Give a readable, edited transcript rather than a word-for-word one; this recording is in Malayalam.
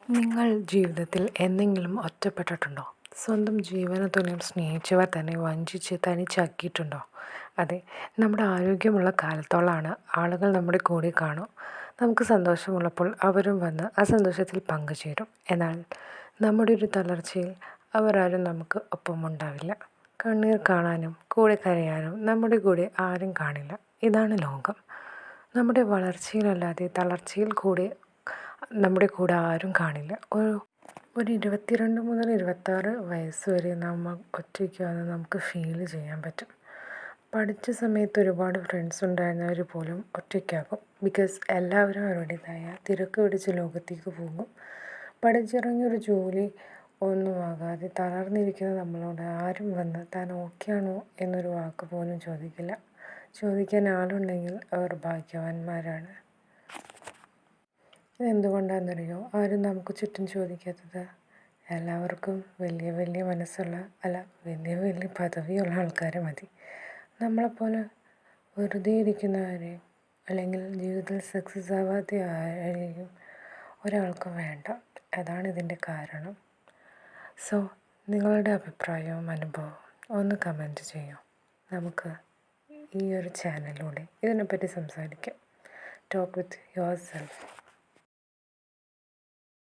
നിങ്ങൾ ജീവിതത്തിൽ എന്തെങ്കിലും ഒറ്റപ്പെട്ടിട്ടുണ്ടോ? സ്വന്തം ജീവന് തുല്യം സ്നേഹിച്ചവർ തന്നെ വഞ്ചിച്ച് തനിച്ചാക്കിയിട്ടുണ്ടോ? അതെ, നമ്മുടെ ആരോഗ്യമുള്ള കാലത്തോളമാണ് ആളുകൾ നമ്മുടെ കൂടെ കാണും. നമുക്ക് സന്തോഷമുള്ളപ്പോൾ അവരും വന്ന് ആ സന്തോഷത്തിൽ പങ്കുചേരും. എന്നാൽ നമ്മുടെ ഒരു തളർച്ചയിൽ അവരാരും നമുക്ക് ഒപ്പമുണ്ടാവില്ല. കണ്ണീർ കാണാനും കൂടെ കരയാനും നമ്മുടെ കൂടെ ആരും കാണില്ല. ഇതാണ് ലോകം. നമ്മുടെ വളർച്ചയിലല്ലാതെ തളർച്ചയിൽ നമ്മുടെ കൂടെ ആരും കാണില്ല. ഒരു 22 മുതൽ 26 വയസ്സ് വരെ നമ്മൾ ഒറ്റയ്ക്കാണെന്ന് നമുക്ക് ഫീൽ ചെയ്യാൻ പറ്റും. പഠിച്ച സമയത്ത് ഒരുപാട് ഫ്രണ്ട്സ് ഉണ്ടായിരുന്നവർ പോലും ഒറ്റയ്ക്കാകും. ബിക്കോസ് എല്ലാവരും അവരുടേതായ തിരക്ക് പിടിച്ച ലോകത്തേക്ക് പോകും. പഠിച്ചിറങ്ങിയൊരു ജോലി ഒന്നുമാകാതെ തളർന്നിരിക്കുന്ന നമ്മളോട് ആരും വന്ന് താൻ ഓക്കെ ആണോ എന്നൊരു വാക്ക് പോലും ചോദിക്കില്ല. ചോദിക്കാൻ ആളുണ്ടെങ്കിൽ അവർ ഭാഗ്യവാന്മാരാണ്. ഇതെന്തുകൊണ്ടാണെന്നറിയോ ആരും നമുക്ക് ചുറ്റും ചോദിക്കാത്തത്? എല്ലാവർക്കും വലിയ വലിയ മനസ്സുള്ള വലിയ വലിയ പദവിയുള്ള ആൾക്കാരെ മതി. നമ്മളെപ്പോലെ വെറുതെ ഇരിക്കുന്നവരെ അല്ലെങ്കിൽ ജീവിതത്തിൽ സക്സസ് ആവാത്ത ആരെയും ഒരാൾക്കും വേണ്ട. അതാണ് ഇതിൻ്റെ കാരണം. സോ നിങ്ങളുടെ അഭിപ്രായവും അനുഭവവും ഒന്ന് കമൻറ്റ് ചെയ്യൂ. നമുക്ക് ഈ ഒരു ചാനലിലൂടെ ഇതിനെപ്പറ്റി സംസാരിക്കാം. Talk with your self.